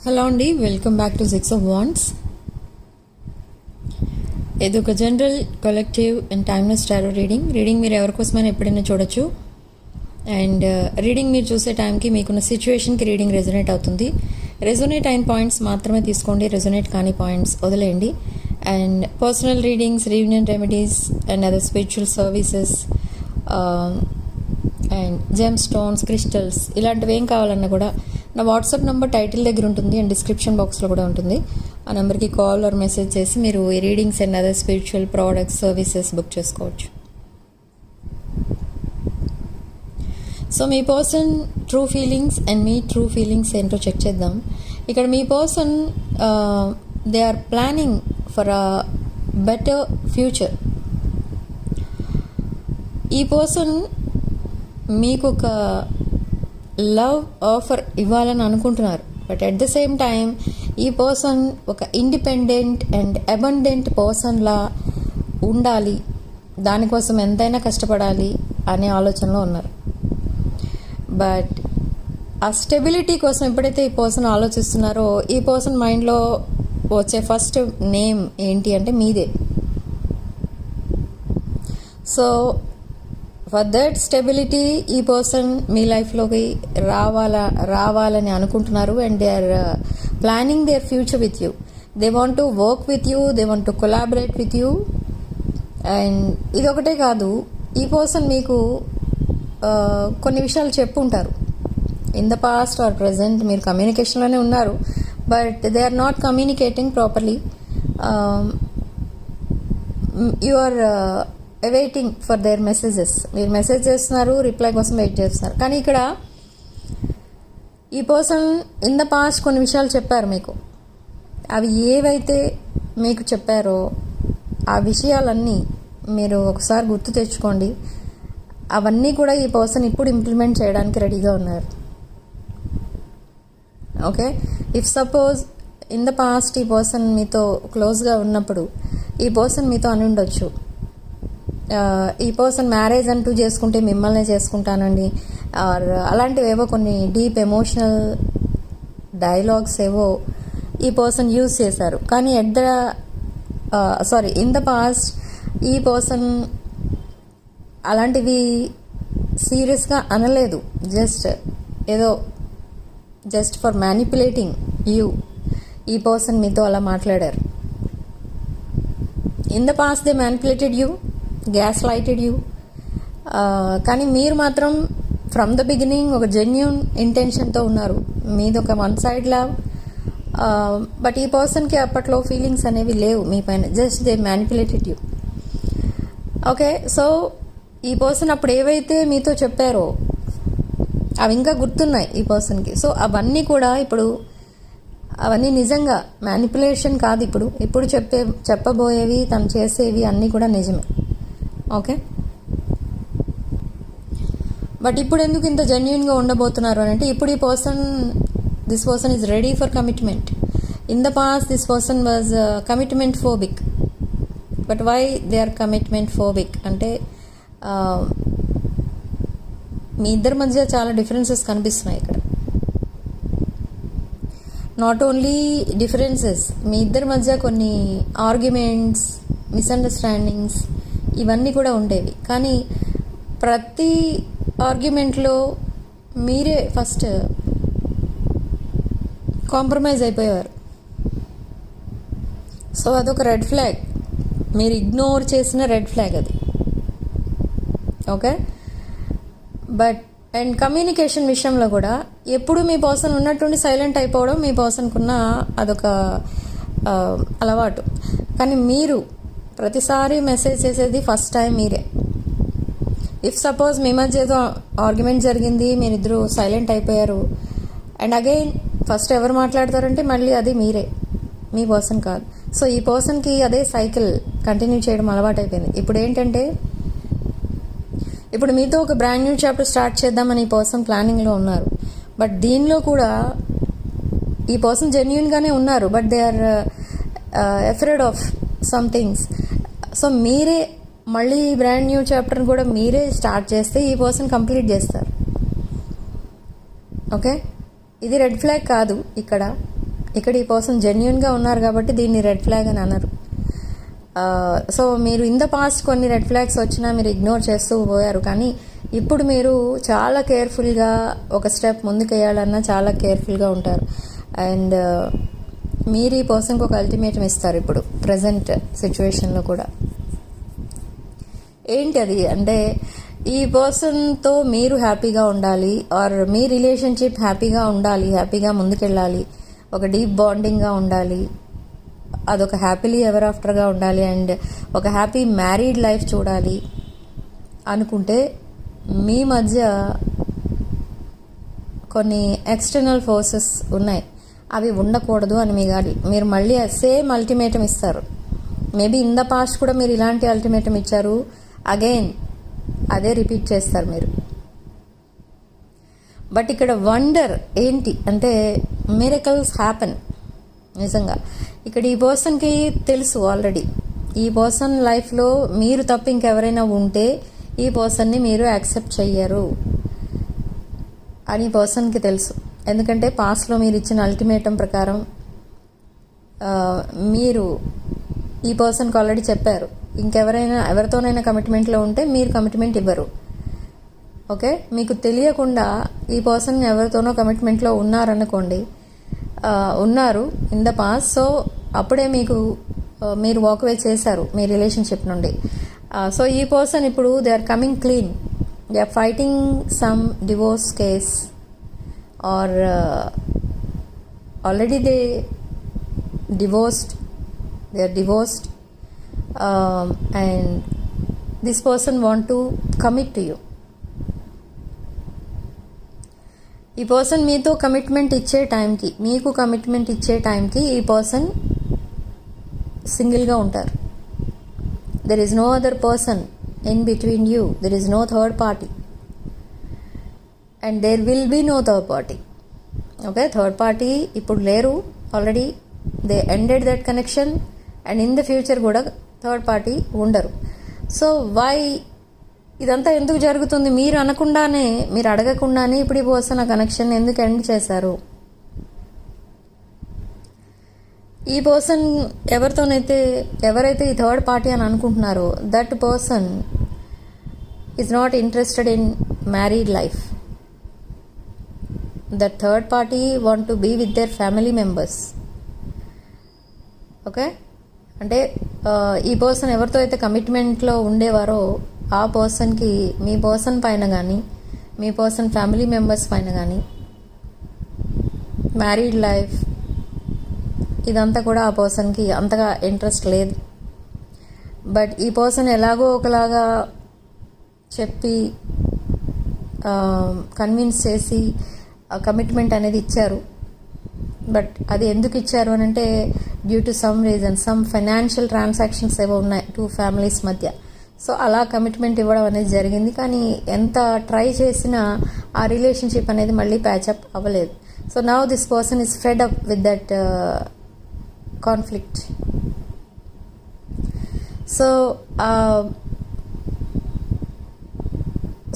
Hello అండి, welcome back to 6 of Wands. ఇది ఒక general collective and timeless tarot reading మీరు ఎవరికోసమైనా ఎప్పుడైనా చూడొచ్చు. అండ్ రీడింగ్ మీరు చూసే టైంకి మీకున్న సిచ్యువేషన్కి రీడింగ్ రెజొనేట్ అవుతుంది. రెజొనేట్ అయిన పాయింట్స్ మాత్రమే తీసుకోండి, రెజొనేట్ కాని పాయింట్స్ వదిలేయండి. And personal readings, reunion remedies and other spiritual services and gem stones, crystals ఇలాంటివి ఏం కావాలన్నా కూడా నా వాట్సాప్ నెంబర్ టైటిల్ దగ్గర ఉంటుంది అండ్ డిస్క్రిప్షన్ బాక్స్లో కూడా ఉంటుంది. ఆ నెంబర్కి కాల్ ఆర్ మెసేజ్ చేసి మీరు ఈ readings and other spiritual products, services book చేసుకోవచ్చు. సో మీ పర్సన్ ట్రూ ఫీలింగ్స్ అండ్ మీ ట్రూ ఫీలింగ్స్ ఏంటో చెక్ చేద్దాం. ఇక్కడ మీ person they are planning for a better future. ఈ పర్సన్ మీకు ఒక లవ్ ఆఫర్ ఇవ్వాలని అనుకుంటున్నారు. But at the same time ఈ పర్సన్ ఒక ఇండిపెండెంట్ అండ్ అబండెంట్ పర్సన్లా ఉండాలి, దానికోసం ఎంతైనా కష్టపడాలి అనే ఆలోచనలో ఉన్నారు. బట్ ఆ స్టెబిలిటీ కోసం ఎప్పుడైతే ఈ పర్సన్ ఆలోచిస్తున్నారో ఈ పర్సన్ మైండ్లో వచ్చే ఫస్ట్ నేమ్ ఏంటి అంటే మీదే. సో ఫర్ దట్ స్టెబిలిటీ ఈ పర్సన్ మీ లైఫ్లోకి రావాలని అనుకుంటున్నారు. And they are planning their future with you. They want to work with you, they want to collaborate with you. And ఇదొకటే కాదు, ఈ పర్సన్ మీకు కొన్ని విషయాలు చెప్పుంటారు. In the past or present మీరు కమ్యూనికేషన్లోనే ఉన్నారు, but they are not communicating properly. You are waiting for their messages. మీరు మెసేజ్ చేస్తున్నారు, రిప్లై కోసం వెయిట్ చేస్తున్నారు. కానీ ఇక్కడ ఈ పర్సన్ ఇన్ ద పాస్ట్ కొన్ని విషయాలు చెప్పారు మీకు. అవి ఏవైతే మీకు చెప్పారో ఆ విషయాలన్నీ మీరు ఒకసారి గుర్తు తెచ్చుకోండి. అవన్నీ కూడా ఈ పర్సన్ ఇప్పుడు ఇంప్లిమెంట్ చేయడానికి రెడీగా ఉన్నారు. Okay, if suppose in the past ఈ పర్సన్ మీతో క్లోజ్గా ఉన్నప్పుడు ఈ పర్సన్ మీతో అని ఉండొచ్చు, ఈ పర్సన్ మ్యారేజ్ అంటూ చేసుకుంటే మిమ్మల్నే చేసుకుంటానండి, ఆర్ అలాంటివి ఏవో కొన్ని డీప్ ఎమోషనల్ డైలాగ్స్ ఏవో ఈ పర్సన్ యూజ్ చేశారు. కానీ ఇన్ ద పాస్ట్ ఈ పర్సన్ అలాంటివి సీరియస్గా అనలేదు. జస్ట్ ఫర్ మ్యానిపులేటింగ్ యూ ఈ పర్సన్ మీతో అలా మాట్లాడారు. In the past they manipulated you, gas lighted you. కానీ మీరు మాత్రం ఫ్రమ్ ద బిగినింగ్ ఒక జెన్యూన్ ఇంటెన్షన్తో ఉన్నారు. మీది ఒక వన్ సైడ్ లవ్. బట్ ఈ పర్సన్కి అప్పట్లో ఫీలింగ్స్ అనేవి లేవు మీ పైన, just they manipulated you. Okay, so ఈ పర్సన్ అప్పుడు ఏవైతే మీతో చెప్పారో అవి ఇంకా గుర్తున్నాయి ఈ పర్సన్కి. సో అవన్నీ కూడా ఇప్పుడు అవన్నీ నిజంగా మ్యానిపులేషన్ కాదు. ఇప్పుడు చెప్పబోయేవి, తను చేసేవి అన్నీ కూడా నిజమే. ఓకే, బట్ ఇప్పుడు ఎందుకు ఇంత జెన్యూన్గా ఉండబోతున్నారు అని అంటే ఇప్పుడు this person is ready for commitment. In the past this person was commitment phobic. But why they are commitment phobic అంటే మీ ఇద్దరి మధ్య చాలా డిఫరెన్సెస్ కనిపిస్తున్నాయి ఇక్కడ. నాట్ ఓన్లీ డిఫరెన్సెస్, మీ ఇద్దరి మధ్య కొన్ని ఆర్గ్యుమెంట్స్, మిస్అండర్స్టాండింగ్స్ ఇవన్నీ కూడా ఉండేవి. కానీ ప్రతి ఆర్గ్యుమెంట్లో మీరే ఫస్ట్ కాంప్రమైజ్ అయిపోయేవారు. సో అదొక రెడ్ ఫ్లాగ్, మీరు ఇగ్నోర్ చేసిన రెడ్ ఫ్లాగ్ అది. ఓకే, బట్ అండ్ కమ్యూనికేషన్ విషయంలో కూడా ఎప్పుడు మీ పర్సన్ ఉన్నట్టుండి సైలెంట్ అయిపోవడం మీ పర్సన్కున్న అదొక అలవాటు. కానీ మీరు ప్రతిసారి మెసేజ్ చేసేది ఫస్ట్ టైం మీరే. ఇఫ్ సపోజ్ మీ మధ్య ఏదో ఆర్గ్యుమెంట్ జరిగింది, మీరిద్దరూ సైలెంట్ అయిపోయారు, అండ్ అగైన్ ఫస్ట్ ఎవరు మాట్లాడతారంటే మళ్ళీ అది మీరే, మీ పర్సన్ కాదు. సో ఈ పర్సన్కి అదే సైకిల్ కంటిన్యూ చేయడం అలవాటు అయిపోయింది. ఇప్పుడు ఏంటంటే ఇప్పుడు మీతో ఒక బ్రాండ్ న్యూ చాప్టర్ స్టార్ట్ చేద్దామని ఈ పర్సన్ ప్లానింగ్లో ఉన్నారు. బట్ దీనిలో కూడా ఈ పర్సన్ జెన్యూన్గానే ఉన్నారు, but they are afraid of some things. So మీరే మళ్ళీ ఈ బ్రాండ్ న్యూ చాప్టర్ని కూడా మీరే స్టార్ట్ చేస్తే ఈ పర్సన్ కంప్లీట్ చేస్తారు. ఓకే, ఇది రెడ్ ఫ్లాగ్ కాదు ఇక్కడ. ఇక్కడ ఈ పర్సన్ జెన్యున్గా ఉన్నారు కాబట్టి దీన్ని రెడ్ ఫ్లాగ్ అని అనరు. సో మీరు ఇన్ ద పాస్ట్ కొన్ని రెడ్ ఫ్లాగ్స్ వచ్చినా మీరు ఇగ్నోర్ చేస్తూ పోయారు, కానీ ఇప్పుడు మీరు చాలా కేర్ఫుల్గా ఒక స్టెప్ ముందుకు వేయాలన్నా చాలా కేర్ఫుల్గా ఉంటారు. అండ్ మీరు ఈ పర్సన్కి ఒక అల్టిమేటం ఇస్తారు ఇప్పుడు ప్రజెంట్ సిచ్యువేషన్లో కూడా. ఏంటి అది అంటే, ఈ పర్సన్తో మీరు హ్యాపీగా ఉండాలి, ఆర్ మీ రిలేషన్షిప్ హ్యాపీగా ఉండాలి, హ్యాపీగా ముందుకెళ్ళాలి, ఒక డీప్ బాండింగ్గా ఉండాలి, అదొక హ్యాపీలీ ఎవర్ ఆఫ్టర్గా ఉండాలి, అండ్ ఒక హ్యాపీ మ్యారీడ్ లైఫ్ చూడాలి అనుకుంటే మీ మధ్య కొన్ని ఎక్స్టర్నల్ ఫోర్సెస్ ఉన్నాయి, అవి ఉండకూడదు అని మీరు మళ్ళీ సేమ్ అల్టిమేటం ఇస్తారు. మేబీ ఇన్ ద పాస్ట్ కూడా మీరు ఇలాంటి అల్టిమేటం ఇచ్చారు, అగైన్ అదే రిపీట్ చేస్తారు మీరు. బట్ ఇక్కడ వండర్ ఏంటి అంటే, మిరకల్స్ హ్యాపెన్. నిజంగా ఇక్కడ ఈ పర్సన్కి తెలుసు ఆల్రెడీ, ఈ పర్సన్ లైఫ్లో మీరు తప్ప ఇంకెవరైనా ఉంటే ఈ పర్సన్ని మీరు యాక్సెప్ట్ చెయ్యరు అని పర్సన్కి తెలుసు. ఎందుకంటే పాస్ట్లో మీరు ఇచ్చిన అల్టిమేటం ప్రకారం మీరు ఈ పర్సన్కి ఆల్రెడీ చెప్పారు, ఎవరితోనైనా కమిట్మెంట్లో ఉంటే మీరు కమిట్మెంట్ ఇవ్వరు. ఓకే, మీకు తెలియకుండా ఈ పర్సన్ ఎవరితోనో కమిట్మెంట్లో ఉన్నారనుకోండి, ఉన్నారు ఇన్ ద పాస్ట్, సో అప్పుడే మీరు వాక్వే చేశారు మీ రిలేషన్షిప్ నుండి. సో ఈ పర్సన్ ఇప్పుడు they are coming clean, they are fighting some divorce case, or already they are divorced, and this person want to commit to you. ఈ person మీతో commitment ఇచ్చే టైంకి, మీకు కమిట్మెంట్ ఇచ్చే టైంకి ఈ పర్సన్ సింగిల్గా ఉంటారు. There is no other person in between you, there is no third party, and there will be no third party. Okay, third party ఇప్పుడు లేరు, already they ended that connection, and in the future కూడా third party ఉండరు. So why ఇదంతా ఎందుకు జరుగుతుంది? మీరు అనకుండానే, మీరు అడగకుండానే ఇప్పుడు ఈ పర్సన్ ఆ కనెక్షన్ ఎందుకు ఎండ్ చేశారు? ఈ పర్సన్ ఎవరైతే ఈ థర్డ్ పార్టీ అని అనుకుంటున్నారో, that person is not interested in married life. That third party want to be with their family members. Okay, అంటే ఈ పర్సన్ ఎవరితో అయితే కమిట్మెంట్లో ఉండేవారో ఆ పర్సన్కి మీ పర్సన్ పైన కానీ, మీ పర్సన్ ఫ్యామిలీ మెంబర్స్ పైన కానీ, మ్యారీడ్ లైఫ్ ఇదంతా కూడా ఆ పర్సన్కి అంతగా ఇంట్రెస్ట్ లేదు. బట్ ఈ పర్సన్ ఎలాగో ఒకలాగా చెప్పి కన్విన్స్ చేసి కమిట్మెంట్ అనేది ఇచ్చారు. బట్ అది ఎందుకు ఇచ్చారు అని అంటే, due to some reason, some financial transactions ఏవో ఉన్నాయి టూ ఫ్యామిలీస్ మధ్య. సో అలా కమిట్మెంట్ ఇవ్వడం అనేది జరిగింది, కానీ ఎంత ట్రై చేసినా ఆ రిలేషన్షిప్ అనేది మళ్ళీ ప్యాచప్ అవ్వలేదు. So now this person is fed up with that conflict. So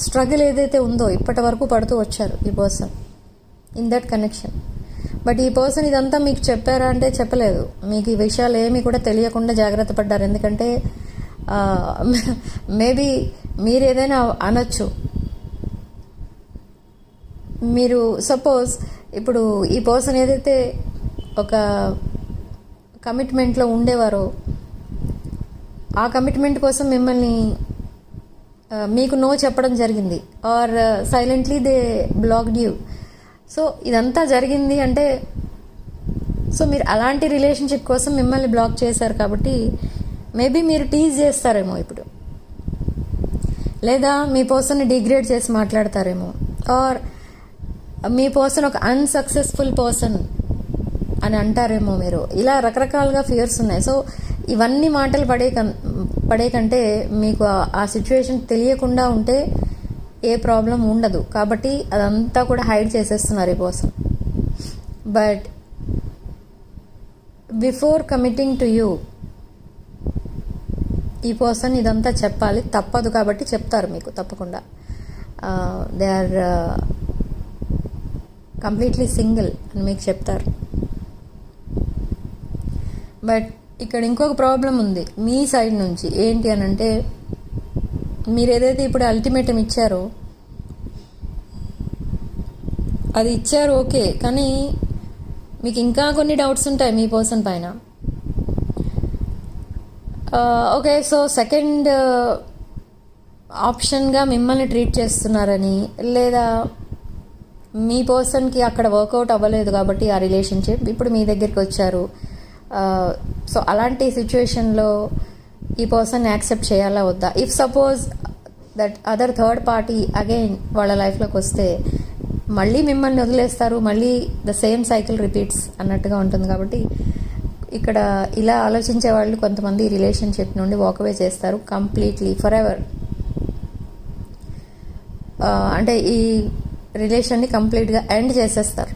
struggle ఏదైతే ఉందో ఇప్పటి వరకు పడుతూ వచ్చారు ఈ person in that connection. But ఈ పర్సన్ ఇదంతా మీకు చెప్పారా అంటే చెప్పలేదు. మీకు ఈ విషయాలు ఏమీ కూడా తెలియకుండా జాగ్రత్త పడ్డారు. ఎందుకంటే మేబీ మీరు ఏదైనా అనొచ్చు. మీరు సపోజ్ ఇప్పుడు ఈ పర్సన్ ఏదైతే ఒక కమిట్మెంట్లో ఉండేవారో ఆ కమిట్మెంట్ కోసం మిమ్మల్ని మీకు నో చెప్పడం జరిగింది, or silently they blocked you. So ఇదంతా జరిగింది అంటే, సో మీరు అలాంటి రిలేషన్షిప్ కోసం మిమ్మల్ని బ్లాక్ చేశారు కాబట్టి మేబీ మీరు టీజ్ చేస్తారేమో ఇప్పుడు, లేదా మీ పర్సన్ని డిగ్రేడ్ చేసి మాట్లాడతారేమో, ఆర్ మీ పర్సన్ ఒక అన్సక్సెస్ఫుల్ పర్సన్ అని అంటారేమో మీరు. ఇలా రకరకాలుగా ఫియర్స్ ఉన్నాయి. సో ఇవన్నీ మాటలు పడే కంటే మీకు ఆ సిచ్యువేషన్ తెలియకుండా ఉంటే ఏ ప్రాబ్లం ఉండదు. కాబట్టి అదంతా కూడా హైడ్ చేసేస్తున్నారు ఈ person. But before committing to you ఈ పర్సన్ ఇదంతా చెప్పాలి, తప్పదు కాబట్టి చెప్తారు మీకు తప్పకుండా. దే ఆర్ కంప్లీట్లీ సింగిల్ అని మీకు చెప్తారు. బట్ ఇక్కడ ఇంకొక ప్రాబ్లం ఉంది మీ సైడ్ నుంచి. ఏంటి అని అంటే, మీరు ఏదైతే ఇప్పుడు అల్టిమేటం ఇచ్చారో అది ఇచ్చారు ఓకే, కానీ మీకు ఇంకా కొన్ని డౌట్స్ ఉంటాయి మీ పర్సన్ పైన. ఓకే, సో సెకండ్ ఆప్షన్గా మిమ్మల్ని ట్రీట్ చేస్తున్నారని, లేదా మీ పర్సన్కి అక్కడ వర్కౌట్ అవ్వలేదు కాబట్టి ఆ రిలేషన్షిప్ ఇప్పుడు మీ దగ్గరికి వచ్చారు. సో అలాంటి సిచ్యువేషన్లో ఈ పర్సన్ యాక్సెప్ట్ చేయాలా వద్దా? If suppose that other third party again వాళ్ళ లైఫ్లోకి వస్తే మళ్ళీ మిమ్మల్ని వదిలేస్తారు, మళ్ళీ ద సేమ్ సైకిల్ రిపీట్స్ అన్నట్టుగా ఉంటుంది. కాబట్టి ఇక్కడ ఇలా ఆలోచించే వాళ్ళు కొంతమంది రిలేషన్షిప్ నుండి వాకవే చేస్తారు కంప్లీట్లీ ఫర్ ఎవర్. అంటే ఈ రిలేషన్ని కంప్లీట్గా ఎండ్ చేసేస్తారు.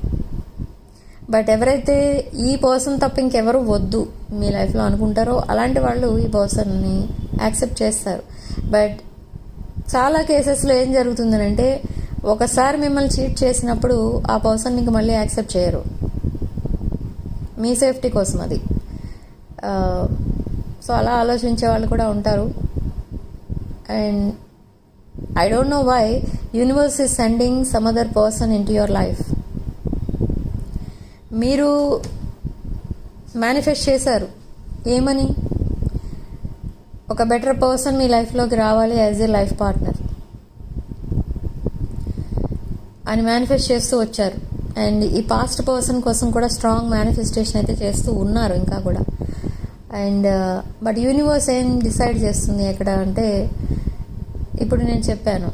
బట్ ఎవరైతే ఈ పర్సన్ తప్ప ఇంకెవరు వద్దు మీ లైఫ్లో అనుకుంటారో అలాంటి వాళ్ళు ఈ పర్సన్ని యాక్సెప్ట్ చేస్తారు. బట్ చాలా కేసెస్లో ఏం జరుగుతుందనంటే, ఒకసారి మిమ్మల్ని చీట్ చేసినప్పుడు ఆ పర్సన్ ఇంక మళ్ళీ యాక్సెప్ట్ చేయరు, మీ సేఫ్టీ కోసం అది. సో అలా ఆలోచించే వాళ్ళు కూడా ఉంటారు. And I don't know why universe is sending some other person in to your life. మీరు మేనిఫెస్ట్ చేశారు ఏమని? ఒక బెటర్ పర్సన్ మీ లైఫ్లోకి రావాలి యాజ్ ఏ లైఫ్ పార్ట్నర్ అని మేనిఫెస్ట్ చేస్తూ వచ్చారు. అండ్ ఈ పాస్ట్ పర్సన్ కోసం కూడా స్ట్రాంగ్ మేనిఫెస్టేషన్ అయితే చేస్తూ ఉన్నారు ఇంకా కూడా. అండ్ బట్ యూనివర్స్ ఏం డిసైడ్ చేస్తుంది ఎక్కడ అంటే, ఇప్పుడు నేను చెప్పాను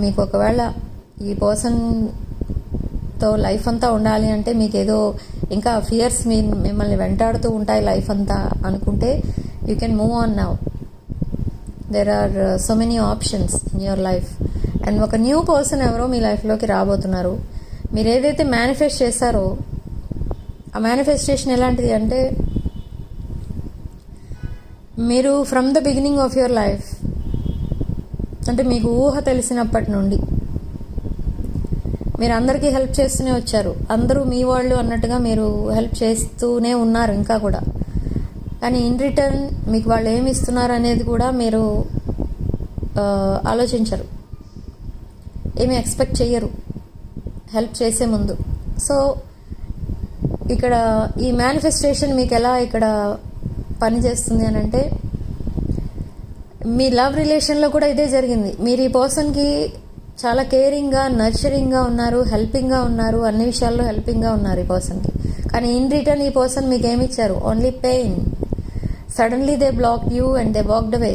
మీకు ఒకవేళ ఈ పర్సన్తో లైఫ్ అంతా ఉండాలి అంటే మీకు ఏదో ఇంకా ఫియర్స్ మిమ్మల్ని వెంటాడుతూ ఉంటాయి లైఫ్ అంతా అనుకుంటే, you can move on now. There are so many options in your life. And ఒక న్యూ పర్సన్ ఎవరో మీ లైఫ్లోకి రాబోతున్నారు. మీరు ఏదైతే మేనిఫెస్ట్ చేశారో ఆ మేనిఫెస్టేషన్ ఎలాంటిది అంటే, మీరు from the beginning of your life, అంటే మీకు ఊహ తెలిసినప్పటి నుండి మీరు అందరికీ హెల్ప్ చేస్తూనే వచ్చారు. అందరూ మీ వాళ్ళు అన్నట్టుగా మీరు హెల్ప్ చేస్తూనే ఉన్నారు ఇంకా కూడా. కానీ ఇన్ రిటర్న్ మీకు వాళ్ళు ఏమి ఇస్తున్నారు అనేది కూడా మీరు ఆలోచించరు, ఏమి ఎక్స్పెక్ట్ చెయ్యరు హెల్ప్ చేసే ముందు. సో ఇక్కడ ఈ మేనిఫెస్టేషన్ మీకు ఎలా ఇక్కడ పనిచేస్తుంది అని అంటే, మీ లవ్ రిలేషన్లో కూడా ఇదే జరిగింది. మీరు ఈ పర్సన్కి చాలా కేరింగ్గా, నర్చరింగ్గా ఉన్నారు, హెల్పింగ్గా ఉన్నారు, అన్ని విషయాల్లో హెల్పింగ్గా ఉన్నారు ఈ పర్సన్కి. కానీ ఇన్ రిటర్న్ ఈ పర్సన్ మీకు ఏమి ఇచ్చారు? Only pain. Suddenly they blocked you and they walked away.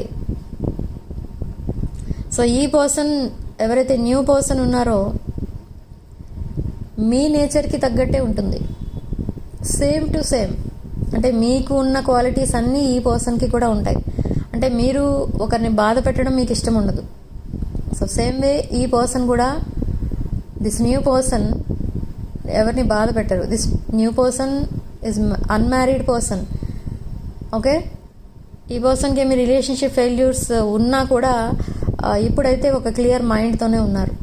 So ఈ పర్సన్ ఎవరైతే న్యూ పర్సన్ ఉన్నారో మీ నేచర్కి తగ్గట్టే ఉంటుంది, సేమ్ టు సేమ్. అంటే మీకు ఉన్న క్వాలిటీస్ అన్నీ ఈ పర్సన్కి కూడా ఉంటాయి. అంటే మీరు ఒకరిని బాధ పెట్టడం మీకు ఇష్టం ఉండదు. సో సేమ్ వే ఈ పర్సన్ కూడా, దిస్ న్యూ పర్సన్ ఎవరిని బాధ పెట్టరు. This new person is unmarried person. Okay, ఈ పర్సన్కి మీ రిలేషన్షిప్ ఫెయిల్యూర్స్ ఉన్నా కూడా ఇప్పుడైతే ఒక క్లియర్ మైండ్తోనే ఉన్నారు.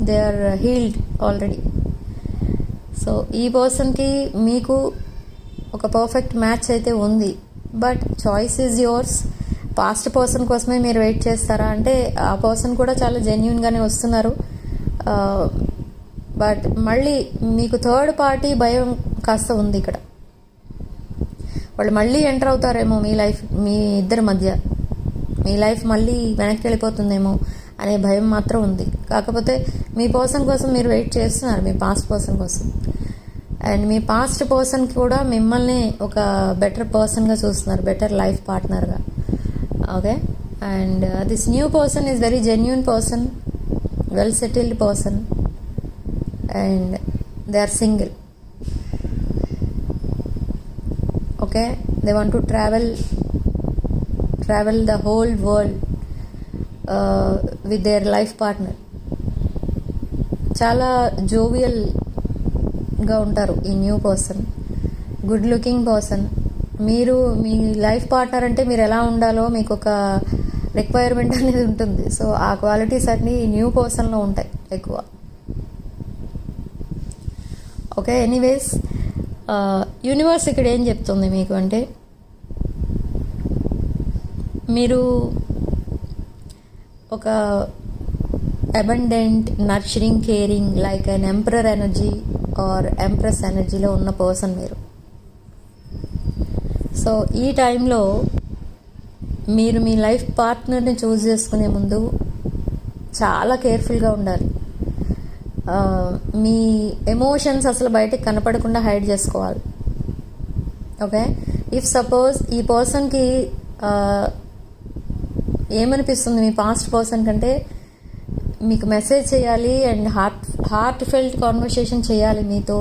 They are healed already. So ఈ పర్సన్కి మీకు ఒక పర్ఫెక్ట్ మ్యాచ్ అయితే ఉంది. But choice is yours. Past person కోసమే మీరు వెయిట్ చేస్తారా అంటే, ఆ పర్సన్ కూడా చాలా జెన్యున్గానే వస్తున్నారు. బట్ మళ్ళీ మీకు థర్డ్ పార్టీ భయం కాస్త ఉంది ఇక్కడ. వాళ్ళు మళ్ళీ ఎంటర్ అవుతారేమో మీ లైఫ్, మీ ఇద్దరి మధ్య మీ లైఫ్ మళ్ళీ వెనక్కి వెళ్ళిపోతుందేమో అనే భయం మాత్రం ఉంది. కాకపోతే మీ పర్సన్ కోసం మీరు వెయిట్ చేస్తున్నారు, మీ పాస్ట్ పర్సన్ కోసం. అండ్ మీ పాస్ట్ పర్సన్కి కూడా మిమ్మల్ని ఒక బెటర్ పర్సన్గా చూస్తున్నారు, బెటర్ లైఫ్ పార్ట్నర్గా. Okay, and this new person is very genuine person, well settled person, and they are single. Okay, they want to travel the whole world with their life partner. చాలా జోవియల్గా ఉంటారు ఈ new person, good looking person. మీరు మీ life partner అంటే మీరు ఎలా ఉండాలో మీకు ఒక రిక్వైర్మెంట్ అనేది ఉంటుంది. సో ఆ క్వాలిటీస్ అన్నీ ఈ న్యూ పర్సన్లో ఉంటాయి ఎక్కువ. ఓకే, ఎనీవేస్ యూనివర్స్ ఇక్కడ ఏం చెప్తుంది మీకు అంటే, మీరు ఒక abundant, nurturing, caring, like an emperor energy or empress ఎనర్జీలో ఉన్న పర్సన్ మీరు. సో ఈ టైంలో మీరు మీ లైఫ్ పార్ట్నర్ని చూస్ చేసుకునే ముందు చాలా కేర్ఫుల్గా ఉండాలి. మీ ఎమోషన్స్ అసలు బయటకు కనపడకుండా హైడ్ చేసుకోవాలి. ఓకే, ఇఫ్ సపోజ్ ఈ పర్సన్కి ఏమనిపిస్తుంది, మీ పాస్ట్ పర్సన్ కంటే మీకు మెసేజ్ చేయాలి అండ్ హార్ట్ ఫెల్ట్ కాన్వర్సేషన్ చేయాలి మీతో,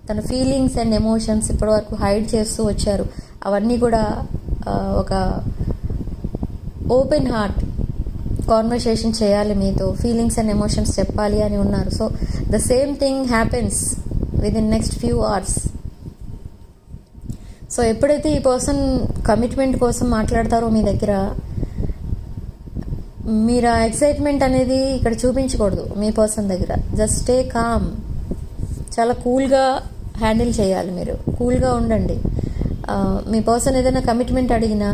తన ఫీలింగ్స్ అండ్ ఎమోషన్స్ ఇప్పటివరకు హైడ్ చేస్తూ వచ్చారు, అవన్నీ కూడా ఒక ఓపెన్ హార్ట్ కాన్వర్సేషన్ చేయాలి మీతో, ఫీలింగ్స్ అండ్ ఎమోషన్స్ చెప్పాలి అని ఉన్నారు. So the same thing happens with in next few hours. So ఎప్పుడైతే ఈ పర్సన్ కమిట్మెంట్ కోసం మాట్లాడతారో మీ దగ్గర, మీరు ఆ ఎక్సైట్మెంట్ అనేది ఇక్కడ చూపించకూడదు మీ పర్సన్ దగ్గర. జస్ట్ స్టే కామ్, చాలా కూల్గా హ్యాండిల్ చేయాలి. మీరు కూల్గా ఉండండి. మీ పర్సన్ ఏదైనా కమిట్మెంట్ అడిగినా,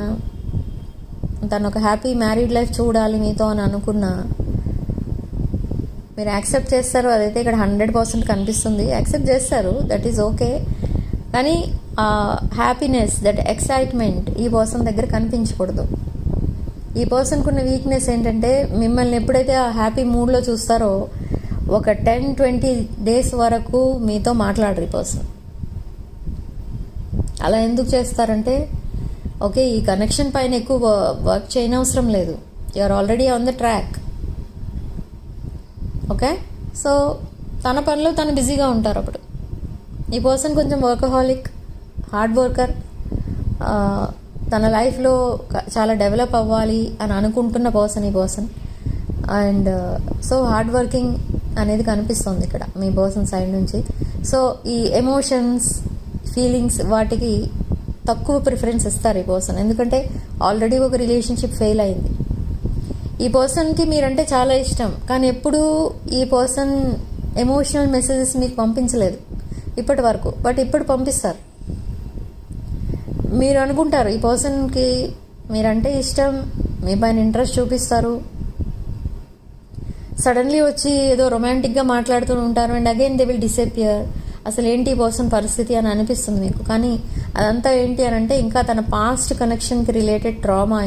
తను ఒక హ్యాపీ మ్యారీడ్ లైఫ్ చూడాలి మీతో అని అనుకున్నా, మీరు యాక్సెప్ట్ చేస్తారు. అదైతే ఇక్కడ 100% కనిపిస్తుంది. యాక్సెప్ట్ చేస్తారు, దట్ ఈజ్ ఓకే. కానీ ఆ హ్యాపీనెస్, దట్ ఎక్సైట్మెంట్ ఈ పర్సన్ దగ్గర కనిపించకూడదు. ఈ పర్సన్కి ఉన్న వీక్నెస్ ఏంటంటే, మిమ్మల్ని ఎప్పుడైతే ఆ హ్యాపీ మూడ్లో చూస్తారో ఒక 10-20 డేస్ వరకు మీతో మాట్లాడరు ఈ పర్సన్. అలా ఎందుకు చేస్తారంటే, ఓకే, ఈ కనెక్షన్ పైన ఎక్కువ వర్క్ చేయనవసరం లేదు, you are already on the track. Okay, so తన పనిలో తను బిజీగా ఉంటారు. అప్పుడు ఈ పర్సన్ కొంచెం వర్కహాలిక్, హార్డ్ వర్కర్, తన లైఫ్లో చాలా డెవలప్ అవ్వాలి అని అనుకుంటున్న పర్సన్ ఈ person. And so hard working అనేది కనిపిస్తుంది ఇక్కడ మీ పర్సన్ సైడ్ నుంచి. సో ఈ ఎమోషన్స్, ఫీలింగ్స్ వాటికి తక్కువ ప్రిఫరెన్స్ ఇస్తారు ఈ పర్సన్, ఎందుకంటే ఆల్రెడీ ఒక రిలేషన్షిప్ ఫెయిల్ అయింది. ఈ పర్సన్కి మీరంటే చాలా ఇష్టం, కానీ ఎప్పుడూ ఈ పర్సన్ ఎమోషనల్ మెసేజెస్ మీకు పంపించలేదు ఇప్పటి వరకు. బట్ ఇప్పుడు పంపిస్తారు. మీరు అనుకుంటారు ఈ పర్సన్కి మీరంటే ఇష్టం, మీ పైన ఇంట్రెస్ట్ చూపిస్తారు, సడన్లీ వచ్చి ఏదో రొమాంటిక్గా మాట్లాడుతూ ఉంటారు, and again they will disappear. అసలు ఏంటి ఈ పర్సన్ పరిస్థితి అని అనిపిస్తుంది మీకు. కానీ అదంతా ఏంటి అని అంటే, ఇంకా తన పాస్ట్ కనెక్షన్కి రిలేటెడ్ ట్రామా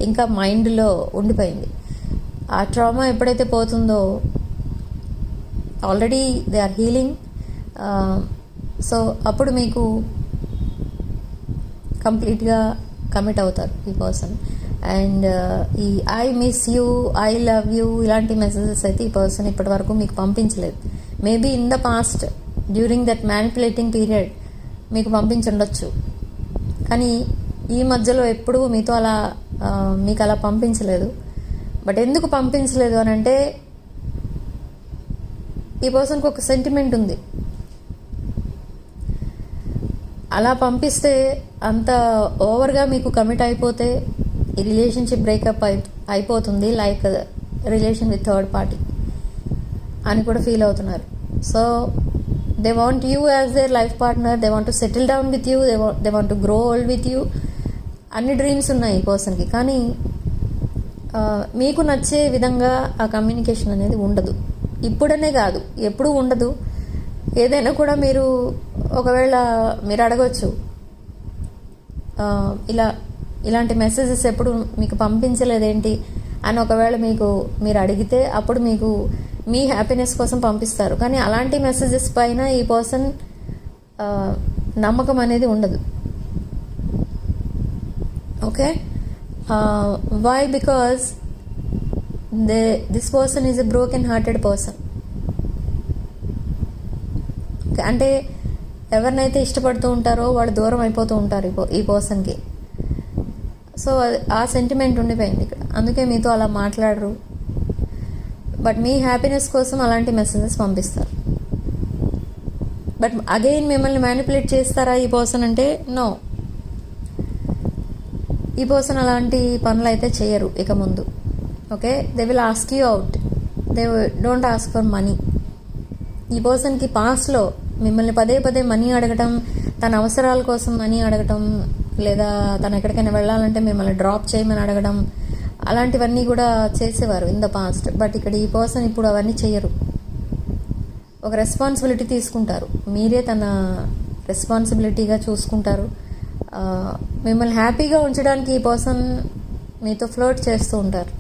ఇంకా మైండ్లో ఉండిపోయింది. ఆ ట్రామా ఎప్పుడైతే పోతుందో, already they are healing. So అప్పుడు మీకు కంప్లీట్గా కమిట్ అవుతారు ఈ పర్సన్. అండ్ ఈ I miss you, I love you ఇలాంటి మెసేజెస్ అయితే ఈ పర్సన్ ఇప్పటి వరకు మీకు పంపించలేదు. Maybe in the past during that manipulating period మీకు పంపించుండొచ్చు, కానీ ఈ మధ్యలో ఎప్పుడూ మీతో మీకు అలా పంపించలేదు. బట్ ఎందుకు పంపించలేదు అని అంటే, ఈ పర్సన్కి ఒక సెంటిమెంట్ ఉంది. అలా పంపిస్తే అంత ఓవర్గా మీకు కమిట్ అయిపోతే ఈ రిలేషన్షిప్ బ్రేకప్ అయిపోతుంది, like relation with third party అని కూడా ఫీల్ అవుతున్నారు. So they want you as there life partner, they want to settle down with you, they want to grow old with you. అన్ని dreams ఉన్నాయి ఈ పర్సన్కి, కానీ మీకు నచ్చే విధంగా ఆ కమ్యూనికేషన్ అనేది ఉండదు. ఇప్పుడనే కాదు, ఎప్పుడూ ఉండదు. ఏదైనా కూడా మీరు ఒకవేళ మీరు అడగచ్చు, ఇలాంటి మెసేజెస్ ఎప్పుడు మీకు పంపించలేదేంటి అని ఒకవేళ మీరు అడిగితే, అప్పుడు మీకు మీ హ్యాపీనెస్ కోసం పంపిస్తారు. కానీ అలాంటి మెసేజెస్ పైన ఈ పర్సన్ నమ్మకం అనేది ఉండదు. Okay, why? Because this person is a broken hearted person. అంటే ఎవరినైతే ఇష్టపడుతూ ఉంటారో వాళ్ళు దూరం అయిపోతూ ఉంటారు ఈ పర్సన్కి. సో ఆ సెంటిమెంట్ ఉండిపోయింది ఇక్కడ, అందుకే మీతో అలా మాట్లాడరు. బట్ మీ హ్యాపీనెస్ కోసం అలాంటి మెసేజెస్ పంపిస్తారు. బట్ అగైన్ మిమ్మల్ని మ్యానిపులేట్ చేస్తారా ఈ పర్సన్ అంటే, నో. ఈ పర్సన్ అలాంటి పనులు అయితే చేయరు ఇక ముందు. Okay, they will ask you out, they don't ask for money. ఈ పర్సన్కి పాస్ట్లో మిమ్మల్ని పదే పదే మనీ అడగటం, తన అవసరాల కోసం మనీ అడగటం, లేదా తను ఎక్కడికైనా వెళ్ళాలంటే మిమ్మల్ని డ్రాప్ చేయమని అడగడం, అలాంటివన్నీ కూడా చేసేవారు ఇన్ ద పాస్ట్. బట్ ఇక్కడ ఈ పర్సన్ ఇప్పుడు అవన్నీ చేయరు. ఒక రెస్పాన్సిబిలిటీ తీసుకుంటారు, మీరే తన రెస్పాన్సిబిలిటీగా చూసుకుంటారు. మిమ్మల్ని హ్యాపీగా ఉంచడానికి ఈ పర్సన్ మీతో ఫ్లోట్ చేస్తూ ఉంటారు.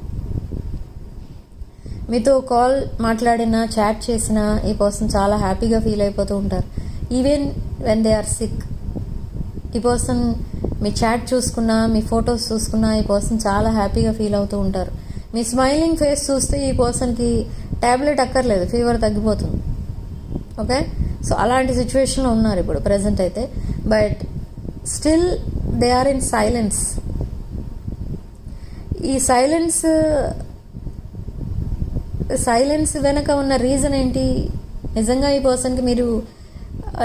మీతో కాల్ మాట్లాడినా, చాట్ చేసినా ఈ పర్సన్ చాలా హ్యాపీగా ఫీల్ అయిపోతూ ఉంటారు. Even when they are sick, ఈ పర్సన్ మీ చాట్ చూసుకున్నా, మీ ఫొటోస్ చూసుకున్నా ఈ పర్సన్ చాలా హ్యాపీగా ఫీల్ అవుతూ ఉంటారు. మీ స్మైలింగ్ ఫేస్ చూస్తే ఈ పర్సన్కి ట్యాబ్లెట్ అక్కర్లేదు, ఫీవర్ తగ్గిపోతుంది. ఓకే, సో అలాంటి సిచ్యువేషన్లో ఉన్నారు ఇప్పుడు ప్రజెంట్ అయితే. But still they are in silence. ఈ సైలెన్స్ వెనక ఉన్న రీజన్ ఏంటి? నిజంగా ఈ పర్సన్కి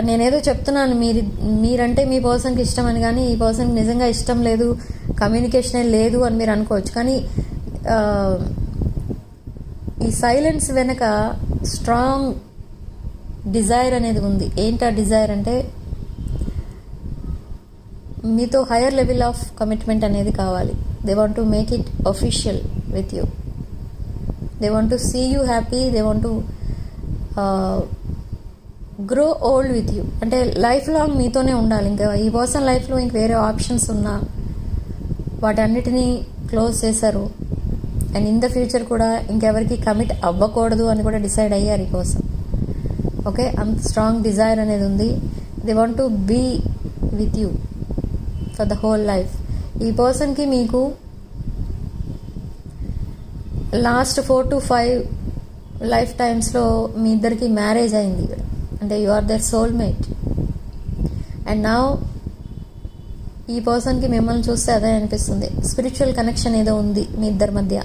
నేనేదో చెప్తున్నాను మీరంటే మీ పర్సన్కి ఇష్టం అని, కానీ ఈ పర్సన్కి నిజంగా ఇష్టం లేదు, కమ్యూనికేషనే లేదు అని మీరు అనుకోవచ్చు. కానీ ఈ సైలెన్స్ వెనక స్ట్రాంగ్ డిజైర్ అనేది ఉంది. ఏంటి ఆ డిజైర్ అంటే, మీతో హయ్యర్ లెవెల్ ఆఫ్ కమిట్మెంట్ అనేది కావాలి. They want to make it official with you. They want to see you happy. They want to grow old with you. అంటే లైఫ్ లాంగ్ మీతోనే ఉండాలి. ఇంకా ఈ పర్సన్ లైఫ్లో ఇంక వేరే ఆప్షన్స్ ఉన్నా వాటన్నిటినీ క్లోజ్ చేశారు. అండ్ ఇన్ ద ఫ్యూచర్ కూడా ఇంకెవరికి కమిట్ అవ్వకూడదు అని కూడా డిసైడ్ అయ్యారు ఈ పర్సన్. ఓకే, అంత స్ట్రాంగ్ డిజైర్ అనేది ఉంది. They want to be with you for the whole life. ఈ పర్సన్కి మీకు లాస్ట్ 4 to 5 లైఫ్ టైమ్స్లో మీ ఇద్దరికి మ్యారేజ్ అయింది. అంటే you are their soulmate. And now ఈ పర్సన్కి మిమ్మల్ని చూస్తే అదే అనిపిస్తుంది. స్పిరిచువల్ కనెక్షన్ ఏదో ఉంది మీ ఇద్దరి మధ్య.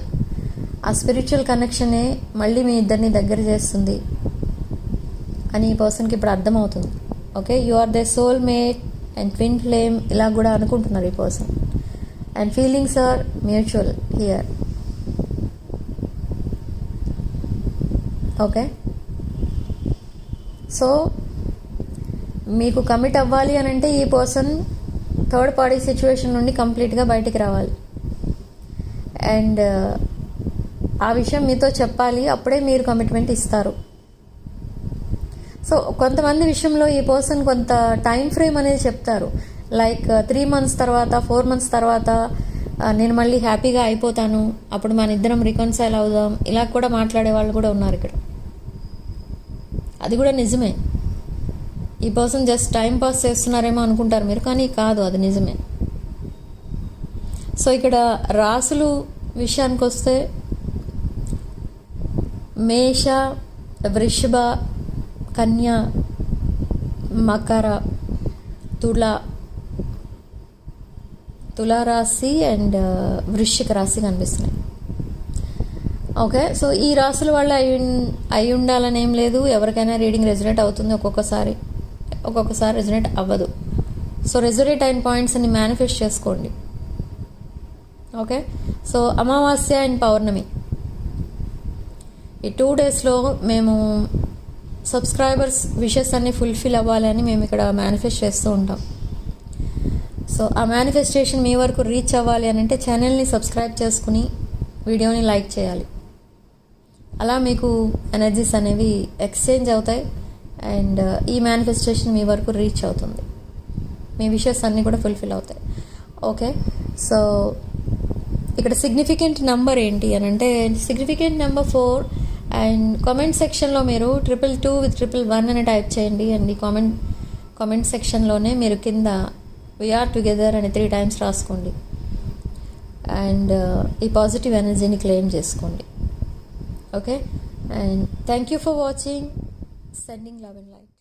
ఆ స్పిరిచువల్ కనెక్షనే మళ్ళీ మీ ఇద్దరిని దగ్గర చేస్తుంది అని ఈ పర్సన్కి ఇప్పుడు అర్థమవుతుంది. Okay, you are the soulmate and twin flame ఇలా కూడా అనుకుంటున్నారు ఈ person. And feelings are mutual here. Okay, so మీకు కమిట్ అవ్వాలి అని అంటే ఈ పర్సన్ థర్డ్ పార్టీ సిచ్యువేషన్ నుండి కంప్లీట్గా బయటికి రావాలి. అండ్ ఆ విషయం మీతో చెప్పాలి, అప్పుడే మీరు కమిట్మెంట్ ఇస్తారు. సో కొంతమంది విషయంలో ఈ పర్సన్ కొంత టైం ఫ్రేమ్ అనేది చెప్తారు. లైక్ 3 months తర్వాత, 4 months తర్వాత నేను మళ్ళీ హ్యాపీగా అయిపోతాను, అప్పుడు మన ఇద్దరం రికన్సైల్ అవుదాం, ఇలా కూడా మాట్లాడే వాళ్ళు కూడా ఉన్నారు ఇక్కడ. అది కూడా నిజమే. ఈ పర్సన్ జస్ట్ టైం పాస్ చేస్తున్నారేమో అనుకుంటారు మీరు, కానీ కాదు, అది నిజమే. సో ఇక్కడ రాసులు విషయానికి వస్తే మేష, వృషభ, కన్య, మకర, తులారాశి అండ్ వృశ్చిక రాశి కనిపిస్తున్నాయి. ఓకే, సో ఈ రాసుల వల్ల అయి ఉండాలని ఏం లేదు. ఎవరికైనా రీడింగ్ రెజొనేట్ అవుతుంది, ఒక్కొక్కసారి రెజొనేట్ అవ్వదు. సో రెజొనేట్ అయిన పాయింట్స్ అన్ని మేనిఫెస్ట్ చేసుకోండి. ఓకే, సో అమావాస్య అండ్ పౌర్ణమి ఈ 2 daysలో మేము సబ్స్క్రైబర్స్ విషెస్ అన్ని ఫుల్ఫిల్ అవ్వాలి అని మేము ఇక్కడ మేనిఫెస్ట్ చేస్తూ ఉంటాం. సో ఆ మేనిఫెస్టేషన్ మీ వరకు రీచ్ అవ్వాలి అని అంటే ఛానల్ని సబ్స్క్రైబ్ చేసుకుని వీడియోని లైక్ చేయాలి. అలా మీకు ఎనర్జీస్ అనేవి ఎక్స్చేంజ్ అవుతాయి అండ్ ఈ మేనిఫెస్టేషన్ మీ వరకు రీచ్ అవుతుంది. మీ విషెస్ అన్నీ కూడా ఫుల్ఫిల్ అవుతాయి. ఓకే, సో ఇక్కడ సిగ్నిఫికెంట్ నెంబర్ ఏంటి అని అంటే సిగ్నిఫికెంట్ నెంబర్ 4. అండ్ కామెంట్ సెక్షన్లో మీరు 222 with 111 అని టైప్ చేయండి. అండ్ ఈ కామెంట్ సెక్షన్లోనే మీరు కింద వీఆర్ టుగెదర్ అని 3 times రాసుకోండి. అండ్ ఈ పాజిటివ్ ఎనర్జీని క్లెయిమ్ చేసుకోండి. Okay, and thank you for watching. Sending love and light.